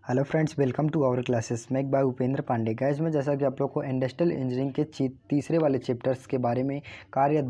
Hello friends, welcome to our classes make by Upendra Pandey. Guys में जैसा कि आप लोग को इंडस्ट्रियल इंजीनियरिंग के तीसरे वाले चैप्टर्स के बारे में कार्य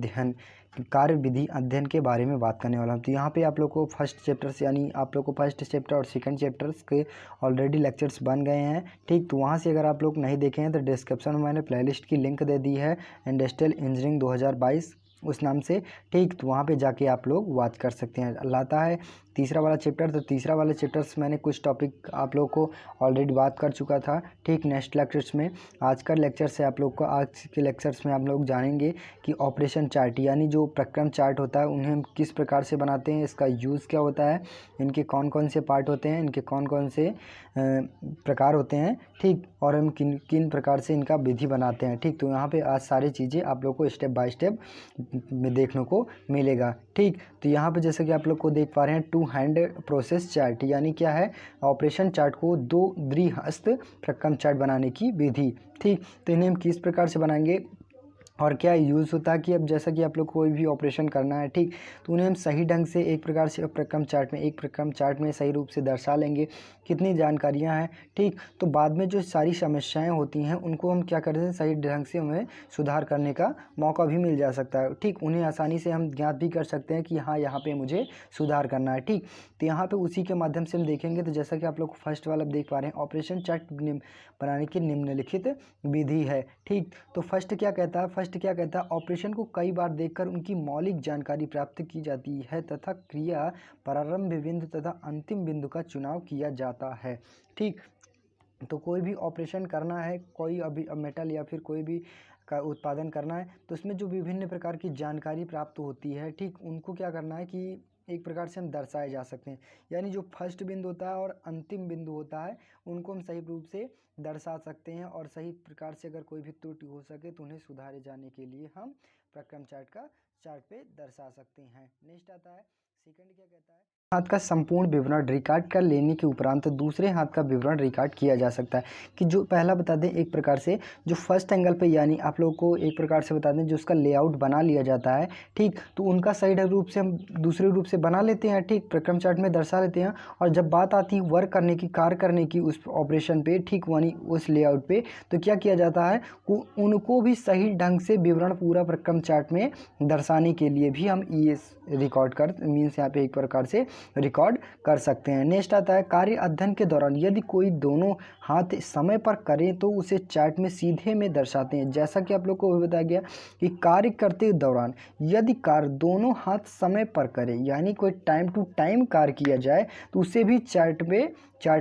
विधि अध्ययन के बारे में बात करने वाला हूँ। तो यहाँ पे आप लोग को फर्स्ट चैप्टर्स यानी आप लोग को फर्स्ट चैप्टर और सेकंड चैप्टर्स के ऑलरेडी लेक्चर्स बन गए हैं। ठीक, तो वहाँ से अगर आप लोग नहीं देखे हैं तो डिस्क्रिप्शन में मैंने प्लेलिस्ट की लिंक दे दी है, इंडस्ट्रियल इंजीनियरिंग 2022 उस नाम से। ठीक, तो वहाँ पे जाके आप लोग वॉच कर सकते हैं। लाता है तीसरा वाला चैप्टर, तो तीसरा वाले चैप्टर्स मैंने कुछ टॉपिक आप लोग को ऑलरेडी बात कर चुका था। ठीक, नेक्स्ट लेक्चर्स में आज का लेक्चर से आप लोग को आज के लेक्चर्स में आप लोग जानेंगे कि ऑपरेशन चार्ट यानी जो प्रक्रम चार्ट होता है उन्हें हम किस प्रकार से बनाते हैं, इसका यूज़ क्या होता है, इनके कौन कौन से पार्ट होते हैं, इनके कौन कौन से प्रकार होते हैं। ठीक, और हम किन किन प्रकार से इनका विधि बनाते हैं। ठीक, तो यहाँ पे आज सारी चीज़ें आप लोग को स्टेप बाय स्टेप में देखने को मिलेगा। ठीक, तो यहाँ पे जैसे कि आप लोग को देख पा रहे हैं टू हैंड प्रोसेस चार्ट यानी क्या है, ऑपरेशन चार्ट को दो द्विहस्त प्रक्रम चार्ट बनाने की विधि। ठीक, तो इन्हें हम किस प्रकार से बनाएंगे और क्या यूज़ होता है कि अब जैसा कि आप लोग कोई भी ऑपरेशन करना है, ठीक, तो उन्हें हम सही ढंग से एक प्रकार से एक प्रक्रम चार्ट में सही रूप से दर्शा लेंगे, कितनी जानकारियां हैं। ठीक, तो बाद में जो सारी समस्याएं होती हैं उनको हम क्या करते हैं, सही ढंग से हमें सुधार करने का मौका भी मिल जा सकता है। ठीक, उन्हें आसानी से हम ज्ञात भी कर सकते हैं कि हाँ यहाँ पे मुझे सुधार करना है। ठीक, तो यहाँ पे उसी के माध्यम से हम देखेंगे। तो जैसा कि आप लोग फर्स्ट वाला देख पा रहे हैं, ऑपरेशन चार्ट बनाने की निम्नलिखित विधि है। ठीक, तो फर्स्ट क्या कहता है, ऑपरेशन को कई बार देखकर उनकी मौलिक जानकारी प्राप्त की जाती है तथा क्रिया प्रारंभ बिंदु तथा अंतिम बिंदु का चुनाव किया जाता है। ठीक, तो कोई भी ऑपरेशन करना है, कोई अभी मेटल या फिर कोई भी का उत्पादन करना है, तो उसमें जो विभिन्न प्रकार की जानकारी प्राप्त होती है, ठीक, उनको क्या करना है कि एक प्रकार से हम दर्शाए जा सकते हैं। यानी जो फर्स्ट बिंदु होता है और अंतिम बिंदु होता है उनको हम सही रूप से दर्शा सकते हैं, और सही प्रकार से अगर कोई भी त्रुटि हो सके तो उन्हें सुधारे जाने के लिए हम प्रक्रम चार्ट पे दर्शा सकते हैं। नेक्स्ट आता है सेकंड, क्या कहता है, हाथ का संपूर्ण विवरण रिकॉर्ड कर लेने के उपरांत दूसरे हाथ का विवरण रिकॉर्ड किया जा सकता है। कि जो पहला बता दें, एक प्रकार से जो फर्स्ट एंगल पे यानी आप लोग को एक प्रकार से बता दें जो उसका लेआउट बना लिया जाता है। ठीक, तो उनका सही रूप से हम दूसरे रूप से बना लेते हैं। ठीक, प्रक्रम चार्ट में दर्शा लेते हैं, और जब बात आती है वर्क करने की, कार्य करने की उस ऑपरेशन पे, ठीक, वनी उस लेआउट पे, तो क्या किया जाता है, उनको भी सही ढंग से विवरण पूरा प्रक्रम चार्ट में दर्शाने के लिए भी हम ये रिकॉर्ड कर मीन्स यहाँ पे एक प्रकार से रिकॉर्ड कर सकते हैं। नेक्स्ट आता है कार्य अध्ययन के दौरान यदि कोई दोनों हाथ समय पर करें तो उसे चार्ट में सीधे में दर्शाते हैं। जैसा कि आप लोग को बताया गया कि कार्य करते दौरान यदि कार्य दोनों हाथ समय पर करें यानी कोई टाइम टू टाइम कार्य किया जाए तो उसे भी चार्ट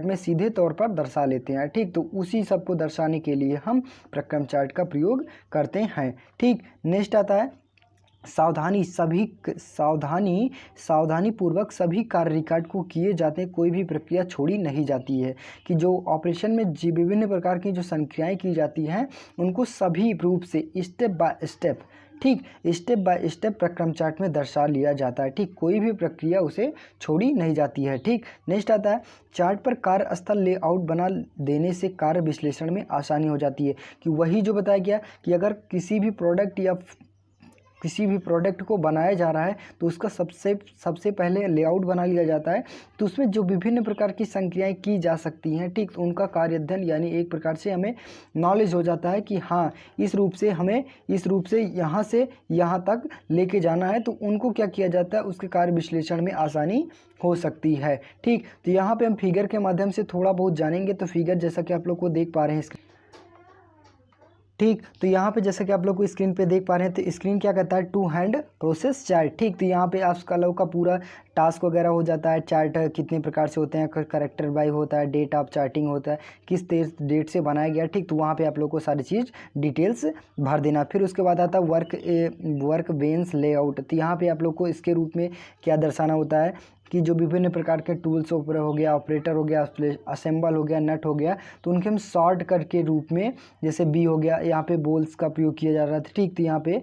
में सीधे तौर पर दर्शा लेते हैं। ठीक, तो उसी सब को दर्शाने के लिए हम प्रक्रम चार्ट का प्रयोग करते हैं। ठीक, नेक्स्ट आता है सावधानी पूर्वक सभी कार्य रिकॉर्ड को किए जाते हैं, कोई भी प्रक्रिया छोड़ी नहीं जाती है। कि जो ऑपरेशन में विभिन्न प्रकार की जो संक्रियाएं की जाती हैं उनको सभी रूप से स्टेप बाय स्टेप, ठीक, स्टेप बाय स्टेप प्रक्रम चार्ट में दर्शा लिया जाता है। ठीक, कोई भी प्रक्रिया उसे छोड़ी नहीं जाती है। ठीक, नेक्स्ट आता है चार्ट पर कार्यस्थल लेआउट बना देने से कार्य विश्लेषण में आसानी हो जाती है। कि वही जो बताया गया कि अगर किसी भी प्रोडक्ट या किसी भी प्रोडक्ट को बनाया जा रहा है तो उसका सबसे पहले लेआउट बना लिया जाता है, तो उसमें जो विभिन्न प्रकार की संक्रियाएं की जा सकती हैं, ठीक, तो उनका कार्य अध्ययन यानी एक प्रकार से हमें नॉलेज हो जाता है कि हाँ इस रूप से यहाँ से यहाँ तक लेके जाना है, तो उनको क्या किया जाता है, उसके कार्य विश्लेषण में आसानी हो सकती है। ठीक, तो यहाँ पे हम फिगर के माध्यम से थोड़ा बहुत जानेंगे। तो फिगर जैसा कि आप लोग को देख पा रहे हैं, ठीक, तो यहाँ पे जैसा कि आप लोग को स्क्रीन पे देख पा रहे हैं, तो स्क्रीन क्या कहता है, टू हैंड प्रोसेस चार्ट। ठीक, तो यहाँ पे आपका लोग का पूरा टास्क वगैरह हो जाता है। चार्ट कितने प्रकार से होते हैं, करेक्टर बाय होता है, डेट ऑफ चार्टिंग होता है, किस डेट से बनाया गया। ठीक, तो वहाँ पे आप लोग को सारी चीज़ डिटेल्स भर देना। फिर उसके बाद आता है वर्क बेंच लेआउट। तो यहाँ पे आप लोग को इसके रूप में क्या दर्शाना होता है कि जो विभिन्न प्रकार के टूल्स हो गया, ऑपरेटर हो गया, असेंबल हो गया, नट हो गया, तो उनके हम शॉर्ट कट के रूप में, जैसे बी हो गया, यहाँ पे बोल्ट्स का प्रयोग किया जा रहा था। ठीक, तो यहाँ पे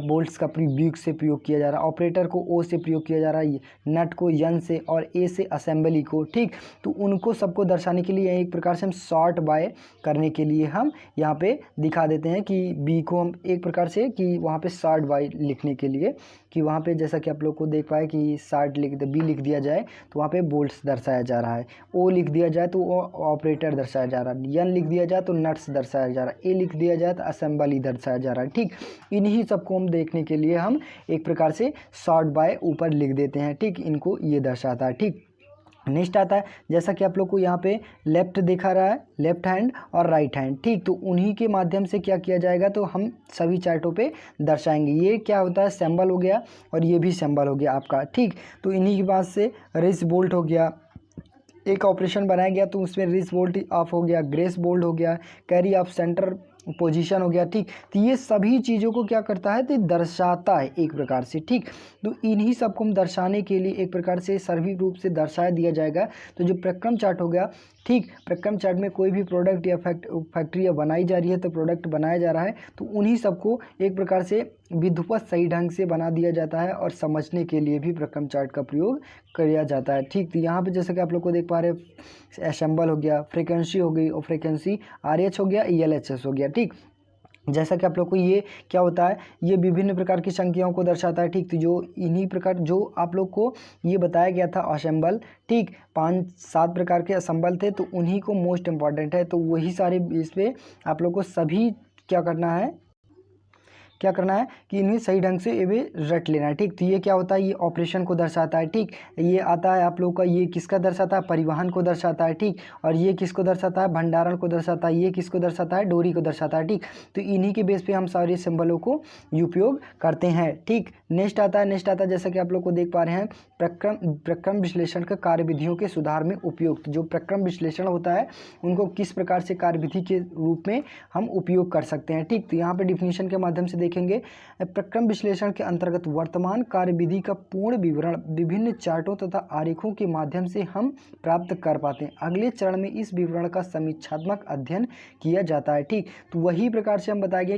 बोल्ट्स का बी से प्रयोग किया जा रहा है, ऑपरेटर को ओ से प्रयोग किया जा रहा है, नट को एन से, और ए से असेंबली को। ठीक, तो उनको सबको दर्शाने के लिए एक प्रकार से हम शॉर्ट बाय करने के लिए हम यहाँ पे दिखा देते हैं कि बी को हम एक प्रकार से कि वहाँ पे शॉर्ट बाय लिखने के लिए, कि वहाँ पे जैसा कि आप लोग को देख पाए कि शॉर्ट लिख बी लिख दिया दिया जाए तो वहाँ पे बोल्ट्स दर्शाया जा रहा है, ओ लिख दिया जाए तो वो ऑपरेटर दर्शाया जा रहा है, एन लिख दिया जाए तो नट्स दर्शाया जा रहा है, ए लिख दिया जाए तो असेंबली दर्शाया जा रहा है। ठीक, इन्हीं सबको हम देखने के लिए हम एक प्रकार से शॉर्ट बाय ऊपर लिख देते हैं। ठीक, इनको ये दर्शाता है। ठीक, नेक्स्ट आता है, जैसा कि आप लोग को यहाँ पे लेफ्ट दिखा रहा है, लेफ्ट हैंड और राइट हैंड। ठीक, तो उन्हीं के माध्यम से क्या किया जाएगा तो हम सभी चार्टों पे दर्शाएंगे। ये क्या होता है, सिंबल हो गया और ये भी सिंबल हो गया आपका। ठीक, तो इन्हीं के बाद से रिस बोल्ट हो गया, एक ऑपरेशन बनाया गया तो उसमें रिस बोल्ट ऑफ हो गया, ग्रेस बोल्ट हो गया, कैरी ऑफ सेंटर पोजीशन हो गया। ठीक, तो ये सभी चीज़ों को क्या करता है तो दर्शाता है एक प्रकार से। ठीक, तो इन्हीं सबको हम दर्शाने के लिए एक प्रकार से सभी रूप से दर्शाया दिया जाएगा। तो जो प्रक्रम चार्ट हो गया, ठीक, प्रक्रम चार्ट में कोई भी प्रोडक्ट या फैक्ट्री या बनाई जा रही है तो प्रोडक्ट बनाया जा रहा है तो उन्हीं सबको एक प्रकार से विधिवत सही ढंग से बना दिया जाता है और समझने के लिए भी प्रक्रम चार्ट का प्रयोग किया जाता है। ठीक, तो यहाँ पे जैसे कि आप लोग को देख पा रहे हैं, असेंबल हो गया, फ्रीक्वेंसी हो गई और फ्रीक्वेंसी RH हो गया, ELHS हो गया। ठीक, जैसा कि आप लोग को ये क्या होता है, ये विभिन्न प्रकार की संख्याओं को दर्शाता है। ठीक, तो जो इन्हीं प्रकार जो आप लोग को ये बताया गया था असेंबल, ठीक, 5-7 प्रकार के असेंबल थे तो उन्हीं को मोस्ट इम्पॉर्टेंट है, तो वही सारे इस पे आप लोग को सभी क्या करना है कि इन्हें सही ढंग से ये रट लेना है। ठीक, तो ये क्या होता है, ये ऑपरेशन को दर्शाता है। ठीक, ये आता है आप लोग का, ये किसका दर्शाता है, परिवहन को दर्शाता है। ठीक, और ये किसको दर्शाता है, भंडारण को दर्शाता है, ये किसको दर्शाता है, डोरी को दर्शाता है। ठीक, तो इन्हीं के बेस पे हम सारे सिंबलों को उपयोग करते हैं। ठीक, नेक्स्ट आता है जैसा कि आप लोग को देख पा रहे हैं, प्रक्रम विश्लेषण का कार्यविधियों के सुधार में उपयुक्त। जो प्रक्रम विश्लेषण होता है उनको किस प्रकार से कार्यविधि के रूप में हम उपयोग कर सकते हैं। ठीक, तो यहाँ पे डिफिनीशन के माध्यम से देखेंगे, प्रक्रम विश्लेषण के अंतर्गत वर्तमान कार्यविधि का पूर्ण विवरण विभिन्न चार्टों तथा आरेखों के माध्यम से हम प्राप्त कर पाते हैं। अगले चरण में इस विवरण का समीक्षात्मक अध्ययन किया जाता है। ठीक, तो वही प्रकार से हम बताएंगे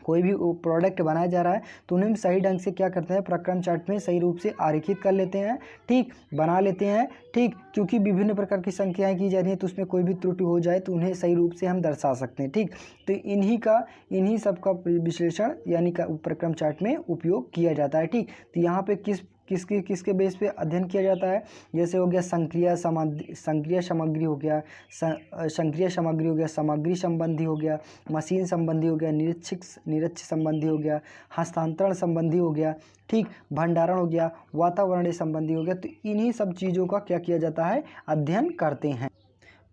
कोई भी प्रोडक्ट बनाया जा रहा है तो उन्हें हम सही ढंग से क्या करते हैं, प्रक्रम चार्ट में सही रूप से आरेखित कर लेते हैं। ठीक, बना लेते हैं। ठीक, क्योंकि विभिन्न प्रकार की संख्याएं की जा रही हैं तो उसमें कोई भी त्रुटि हो जाए तो उन्हें सही रूप से हम दर्शा सकते हैं। ठीक, तो इन्हीं सब का विश्लेषण यानी का प्रक्रम चार्ट में उपयोग किया जाता है। ठीक, तो यहाँ पे किसके बेस पे अध्ययन किया जाता है, जैसे हो गया संक्रिया सामग्री हो गया, सामग्री संबंधी हो गया, मशीन संबंधी हो गया, निरक्ष संबंधी हो गया, हस्तांतरण संबंधी हो गया। ठीक, भंडारण हो गया, वातावरणीय संबंधी हो गया। तो इन्हीं सब चीज़ों का क्या किया जाता है, अध्ययन करते हैं।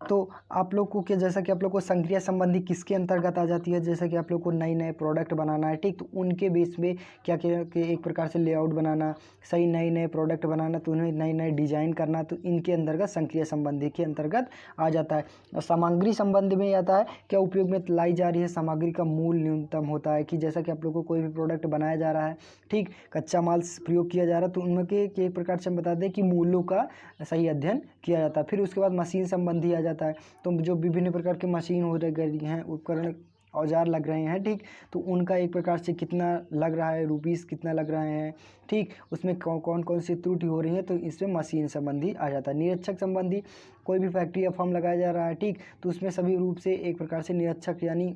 तो आप लोग को क्या, जैसा कि आप लोग को संक्रिया संबंधी किसके अंतर्गत आ जाती है, जैसा कि आप लोग को नए प्रोडक्ट बनाना है। ठीक, तो उनके बेस में क्या किया कि एक प्रकार से लेआउट बनाना, सही नए प्रोडक्ट बनाना, तो उन्हें नए डिजाइन करना, तो इनके अंतर्गत संक्रिया संबंधी के अंतर्गत आ जाता है। और सामग्री संबंधी में आता है क्या उपयोग में लाई जा रही है सामग्री का मूल न्यूनतम होता है, कि जैसा कि आप लोग को कोई भी प्रोडक्ट बनाया जा रहा है, ठीक, कच्चा माल प्रयोग किया जा रहा है तो उनमें के एक प्रकार से हम बता दें कि मूल्यों का सही अध्ययन किया जाता है। फिर उसके बाद मशीन संबंधी आ जाता है, तो जो विभिन्न प्रकार के मशीन हो रही हैं, उपकरण औजार लग रहे हैं। ठीक, तो उनका एक प्रकार से कितना लग रहा है, रुपीस कितना लग रहे हैं। ठीक, उसमें कौन सी त्रुटि हो रही है, तो इसमें मशीन संबंधी आ जाता है। निरीक्षक संबंधी, कोई भी फैक्ट्री या फर्म लगाया जा रहा है, ठीक, तो उसमें सभी रूप से एक प्रकार से निरीक्षक यानी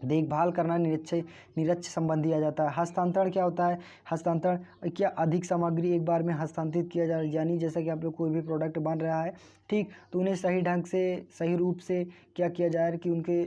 देखभाल करना, निरक्ष संबंधी आ जाता है। हस्तांतरण क्या होता है, हस्तांतरण क्या अधिक सामग्री एक बार में हस्तांतरित किया जा, यानी जैसा कि आप लोग कोई भी प्रोडक्ट बन रहा है, ठीक, तो उन्हें सही ढंग से सही रूप से क्या किया जा रहा है कि उनके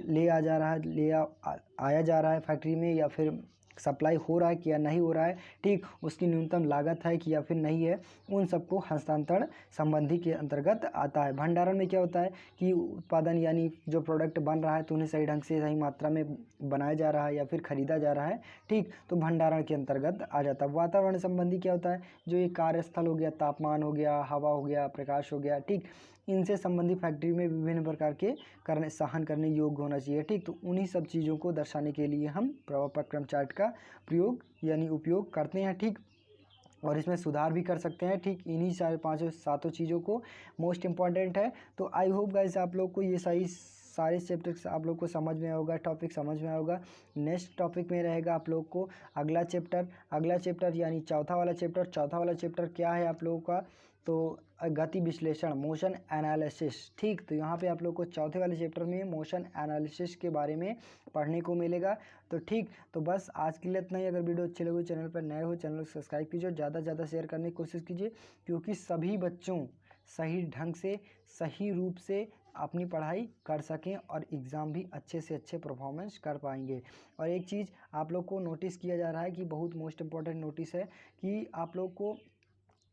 आया जा रहा है फैक्ट्री में, या फिर सप्लाई हो रहा है कि या नहीं हो रहा है। ठीक, उसकी न्यूनतम लागत है कि या फिर नहीं है, उन सबको हस्तांतरण संबंधी के अंतर्गत आता है। भंडारण में क्या होता है कि उत्पादन यानी जो प्रोडक्ट बन रहा है तो उन्हें सही ढंग से सही मात्रा में बनाया जा रहा है या फिर खरीदा जा रहा है। ठीक, तो भंडारण के अंतर्गत आ जाता है। वातावरण संबंधी क्या होता है, जो ये कार्यस्थल हो गया, तापमान हो गया, हवा हो गया, प्रकाश हो गया, ठीक, इनसे संबंधित फैक्ट्री में विभिन्न प्रकार के सहन करने योग्य होना चाहिए। ठीक, तो उन्हीं सब चीज़ों को दर्शाने के लिए हम प्रक्रम चार्ट का प्रयोग यानी उपयोग करते हैं। ठीक, और इसमें सुधार भी कर सकते हैं। ठीक, इन्हीं सातों चीज़ों को मोस्ट इम्पॉर्टेंट है। तो आई होप गाइस आप लोग को ये सारे चैप्टर्स आप लोग को समझ में होगा, टॉपिक समझ में होगा। नेक्स्ट टॉपिक में रहेगा आप लोग को अगला चैप्टर यानी चौथा वाला चैप्टर क्या है आप लोगों का, तो गति विश्लेषण, मोशन एनालिसिस। ठीक, तो यहाँ पे आप लोग को चौथे वाले चैप्टर में मोशन एनालिसिस के बारे में पढ़ने को मिलेगा। तो ठीक, तो बस आज के लिए इतना ही। अगर वीडियो अच्छी लगी, चैनल पर नए हो चैनल को सब्सक्राइब कीजिए और ज़्यादा से ज़्यादा शेयर करने की कोशिश कीजिए, क्योंकि सभी बच्चों सही ढंग से, सही रूप से अपनी पढ़ाई कर सकें और एग्ज़ाम भी अच्छे से अच्छे परफॉर्मेंस कर पाएंगे। और एक चीज़ आप लोग को नोटिस किया जा रहा है कि बहुत मोस्ट इम्पॉर्टेंट नोटिस है कि आप लोग को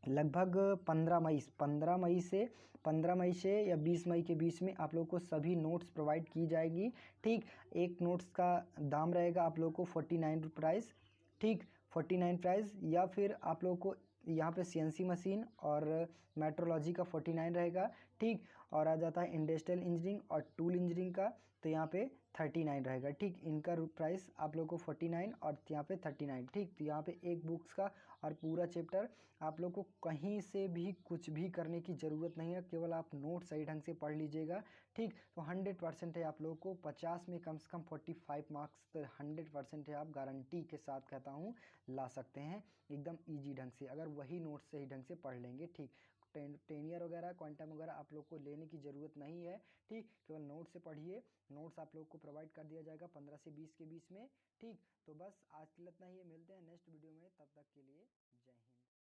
लगभग 15 मई से या 20 मई के बीच में आप लोग को सभी नोट्स प्रोवाइड की जाएगी। ठीक, एक नोट्स का दाम रहेगा आप लोग को 49 प्राइस। ठीक, 49 प्राइस, या फिर आप लोग को यहाँ पे सीएनसी मशीन और मेट्रोलॉजी का 49 रहेगा। ठीक, और आ जाता है इंडस्ट्रियल इंजीनियरिंग और टूल इंजीनियरिंग का, तो यहाँ पे 39 रहेगा। ठीक, इनका प्राइस आप लोग को 49 और यहाँ पे 39। ठीक, तो यहाँ पे एक बुक्स का और पूरा चैप्टर आप लोग को कहीं से भी कुछ भी करने की ज़रूरत नहीं है, केवल आप नोट सही ढंग से पढ़ लीजिएगा। ठीक, तो 100% है आप लोगों को 50 में कम से कम 45 मार्क्स तो 100% है, आप गारंटी के साथ कहता हूँ ला सकते हैं एकदम ईजी ढंग से, अगर वही नोट सही ढंग से पढ़ लेंगे। ठीक, टेनियर वगैरह, क्वांटम वगैरह आप लोग को लेने की ज़रूरत नहीं है। ठीक, केवल नोट से पढ़िए, नोट्स आप लोग को प्रोवाइड कर दिया जाएगा 15 से 20 के बीच में। ठीक, तो बस आज के लिए इतना ही है, मिलते हैं नेक्स्ट वीडियो में, तब तक के लिए जय हिंद।